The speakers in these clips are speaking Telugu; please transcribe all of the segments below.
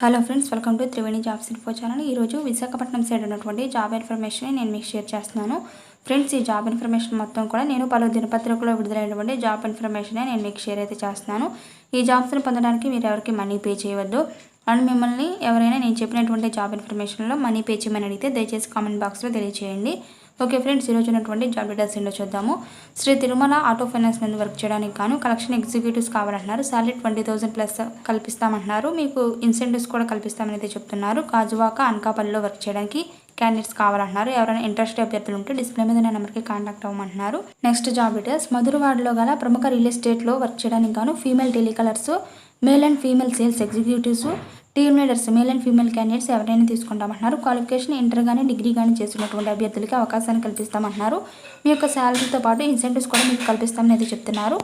Hello friends, welcome to Triveni jobs info channel. ఈరోజు విశాఖపట్నం సైడ్ ఉన్నటువంటి జాబ్ ఇన్ఫర్మేషన్ నేను మీకు షేర్ చేస్తున్నాను. ఫ్రెండ్స్, ఈ జాబ్ ఇన్ఫర్మేషన్ మొత్తం కూడా నేను పలు దినపత్రికలో విడుదలైనటువంటి జాబ్ ఇన్ఫర్మేషన్ నేను మీకు షేర్ అయితే చేస్తున్నాను. ఈ జాబ్స్ని పొందడానికి మీరు ఎవరికి మనీ పే చేయవద్దు. అండ్ మిమ్మల్ని ఎవరైనా నేను చెప్పినటువంటి జాబ్ ఇన్ఫర్మేషన్లో మనీ పే చేయమని అడిగితే దయచేసి కామెంట్ బాక్స్లో తెలియజేయండి. ఓకే ఫ్రెండ్స్, ఈరోజు ఉన్నటువంటి జాబ్ డీటెయిల్స్ ఏంటో చూద్దాము. శ్రీ తిరుమల ఆటో ఫైనాన్స్ నుండి వర్క్ చేయడానికి గాను కలెక్షన్ ఎగ్జిక్యూటివ్స్ కావాలంటున్నారు. శాలరీ 20,000 ప్లస్ కల్పిస్తామంటున్నారు. మీకు ఇన్సెంటివ్స్ కూడా కల్పిస్తామని అయితే చెప్తున్నారు. గాజువాక అనకాపల్లిలో వర్క్ చేయడానికి క్యాండిడేట్స్ కావాలంటున్నారు. ఎవరైనా ఇంట్రెస్ట్ అభ్యర్థులు ఉంటే డిస్ప్లే మీద నెంబర్కి కాంటాక్ట్ అవ్వమంటున్నారు. Next job details. మధురవాడలో గల ప్రముఖ రియల్ ఎస్టేట్లో వర్క్ చేయడానికి గాను female telecallers, male and female sales executives, team leaders male and female candidates ఎవరైనా తీసుకుంటామంటున్నారు. క్వాలిఫికేషన్ ఇంటర్ కానీ డిగ్రీ కానీ చేస్తున్నటువంటి అభ్యర్థులకి అవకాశాన్ని కల్పిస్తామంటున్నారు. మీ యొక్క శాలరీతో పాటు ఇన్సెంటివ్స్ కూడా మీకు కల్పిస్తామని అయితే చెప్తున్నారు.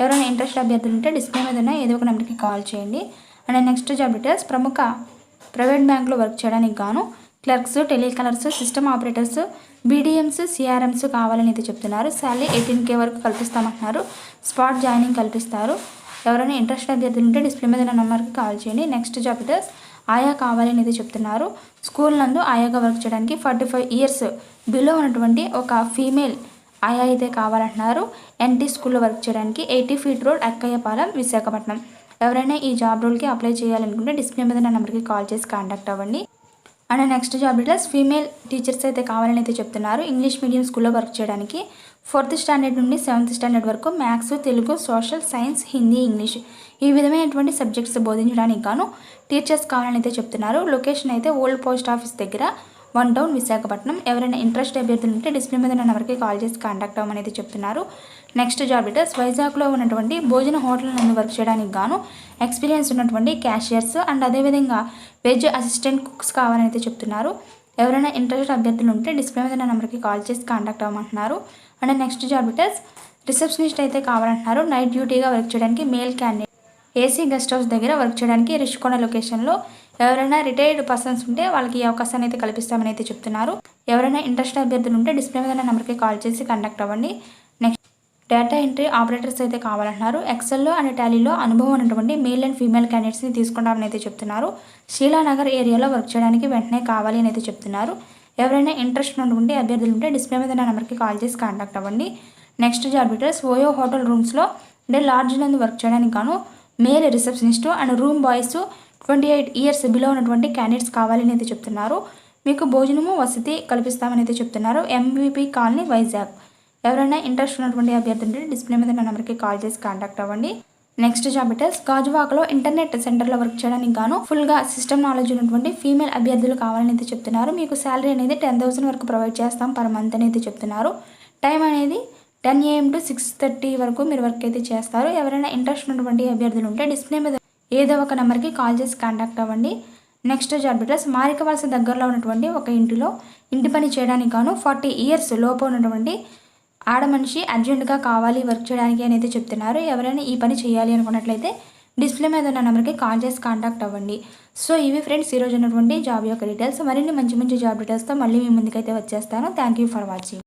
ఎవరైనా ఇంట్రెస్ట్ అభ్యర్థులు ఉంటే డిస్ప్లే మీద ఉన్న ఏదో ఒక నెంబర్కి కాల్ చేయండి. And next job details. ప్రముఖ ప్రైవేట్ బ్యాంకులో వర్క్ చేయడానికి గాను క్లర్క్స్, టెలికాలర్స్, సిస్టమ్ ఆపరేటర్స్, బీడీఎంస్, సిఆర్ఎంస్ కావాలని అయితే చెప్తున్నారు. శాలరీ 18K వరకు కల్పిస్తామంటున్నారు. స్పాట్ జాయినింగ్ కల్పిస్తారు. ఎవరైనా ఇంట్రెస్ట్ అభ్యర్థులు ఉంటే డిస్ప్లే మీద నెంబర్కి కాల్ చేయండి. Next job details. ఆయా కావాలని అయితే చెప్తున్నారు. స్కూల్ నందు ఆయాగా వర్క్ చేయడానికి 45 ఇయర్స్ బిలో ఉన్నటువంటి ఒక ఫీమేల్ ఆయా అయితే కావాలంటున్నారు. ఎన్టీ స్కూల్లో వర్క్ చేయడానికి 80 ఫీట్ రోడ్, అక్కయ్యపాలెం, విశాఖపట్నం. ఎవరైనా ఈ జాబ్ రోల్కి అప్లై చేయాలనుకుంటే డిస్ప్లే మీద నెంబర్కి కాల్ చేసి కాంటాక్ట్ అవ్వండి. And next job details. Female teachers అయితే కావాలని అయితే చెప్తున్నారు. ఇంగ్లీష్ మీడియం స్కూల్లో వర్క్ చేయడానికి 4th స్టాండర్డ్ నుండి 7th స్టాండర్డ్ వరకు maths, Telugu, social, science, Hindi, English ఈ విధమైనటువంటి సబ్జెక్ట్స్ బోధించడానికి గాను టీచర్స్ కావాలని అయితే చెప్తున్నారు. లొకేషన్ అయితే ఓల్డ్ పోస్ట్ ఆఫీస్ దగ్గర 1 టౌన్, విశాఖపట్నం. ఎవరైనా ఇంట్రెస్ట్ అభ్యర్థులు ఉంటే డిస్ప్లే మీద నెంబర్కి కాల్ చేసి కాంటాక్ట్ అవ్వమని అయితే చెప్తున్నారు. Next job details. వైజాగ్లో ఉన్నటువంటి భోజన హోటల్ నందు వర్క్ చేయడానికి గాను ఎక్స్పీరియన్స్ ఉన్నటువంటి క్యాషియర్స్ అండ్ అదేవిధంగా వెజ్ అసిస్టెంట్ కుక్స్ కావాలని అయితే చెప్తున్నారు. ఎవరైనా ఇంట్రెస్ట్ అభ్యర్థులు ఉంటే డిస్ప్లే మీద నెంబర్కి కాల్ చేసి కాంటాక్ట్ అవ్వమంటున్నారు. And next job details. Receptionist అయితే కావాలంటున్నారు. నైట్ డ్యూటీగా వర్క్ చేయడానికి male candidate. AC guest house దగ్గర వర్క్ చేయడానికి రిషికొండ లొకేషన్లో. ఎవరైనా రిటైర్డ్ పర్సన్స్ ఉంటే వాళ్ళకి ఈ అవకాశాన్ని అయితే కల్పిస్తామని అయితే చెప్తున్నారు. ఎవరైనా ఇంట్రెస్ట్ అభ్యర్థులు ఉంటే డిస్ప్లే మీద నెంబర్కి కాల్ చేసి కాంటాక్ట్ అవ్వండి. నెక్స్ట్ డేటా ఎంట్రీ ఆపరేటర్స్ అయితే కావాలంటున్నారు. ఎక్సెల్లో అండ్ టాలీలో అనుభవం ఉన్నటువంటి మేల్ అండ్ ఫీమేల్ క్యాండిడేట్స్ని తీసుకుంటామని అయితే చెప్తున్నారు. శీలానగర్ ఏరియాలో వర్క్ చేయడానికి వెంటనే కావాలి అని అయితే చెప్తున్నారు. ఎవరైనా ఇంట్రెస్ట్ ఉన్నటువంటి అభ్యర్థులు ఉంటే డిస్ప్లే మీద నెంబర్కి కాల్ చేసి కాంటాక్ట్ అవ్వండి. Next job details. OYO hotel రూమ్స్లో అంటే లాడ్జ్ నందు వర్క్ చేయడానికి గాను male receptionist and room boys 28 years below ఉన్నటువంటి క్యాండిడేట్స్ కావాలని అయితే చెప్తున్నారు. మీకు భోజనము వసతి కల్పిస్తామని అయితే చెప్తున్నారు. MVP colony, Vizag. ఎవరైనా ఇంట్రెస్ట్ ఉన్నటువంటి అభ్యర్థులు ఉంటే డిస్ప్లే మీద నెంబర్కి కాల్ చేసి కాంటాక్ట్ అవ్వండి. Next job details. గాజువాకలో ఇంటర్నెట్ సెంటర్లో వర్క్ చేయడానికి గాను ఫుల్గా సిస్టమ్ నాలెడ్జ్ ఉన్నటువంటి ఫీమేల్ అభ్యర్థులు కావాలని అయితే చెప్తున్నారు. మీకు శాలరీ అనేది 10,000 వరకు ప్రొవైడ్ చేస్తాం పర్ మంత్ అని అయితే చెప్తున్నారు. టైం అనేది 10 AM to 6:30 వరకు మీరు వర్క్ అయితే చేస్తారు. ఎవరైనా ఇంట్రెస్ట్ ఉన్నటువంటి అభ్యర్థులు ఉంటే డిస్ప్లే మీద ఏదో ఒక నెంబర్కి కాల్ చేసి కాంటాక్ట్ అవ్వండి. Next job details. మారికవలస దగ్గరలో ఉన్నటువంటి ఒక ఇంటిలో ఇంటి పని చేయడానికి గాను 40 ఇయర్స్ లోపు ఉన్నటువంటి ఆడ మనిషి అర్జెంటుగా కావాలి వర్క్ చేయడానికి అని అయితే చెప్తున్నారు. ఎవరైనా ఈ పని చేయాలి అనుకున్నట్లయితే డిస్ప్లే మీద ఉన్న నెంబర్కి కాల్ చేసి కాంటాక్ట్ అవ్వండి. సో ఇవి ఫ్రెండ్స్ ఈరోజు ఉన్నటువంటి జాబ్ యొక్క డీటెయిల్స్. మరిన్ని మంచి మంచి జాబ్ డీటెయిల్స్తో మళ్ళీ మీ ముందుకైతే వచ్చేస్తాను. Thank you for watching.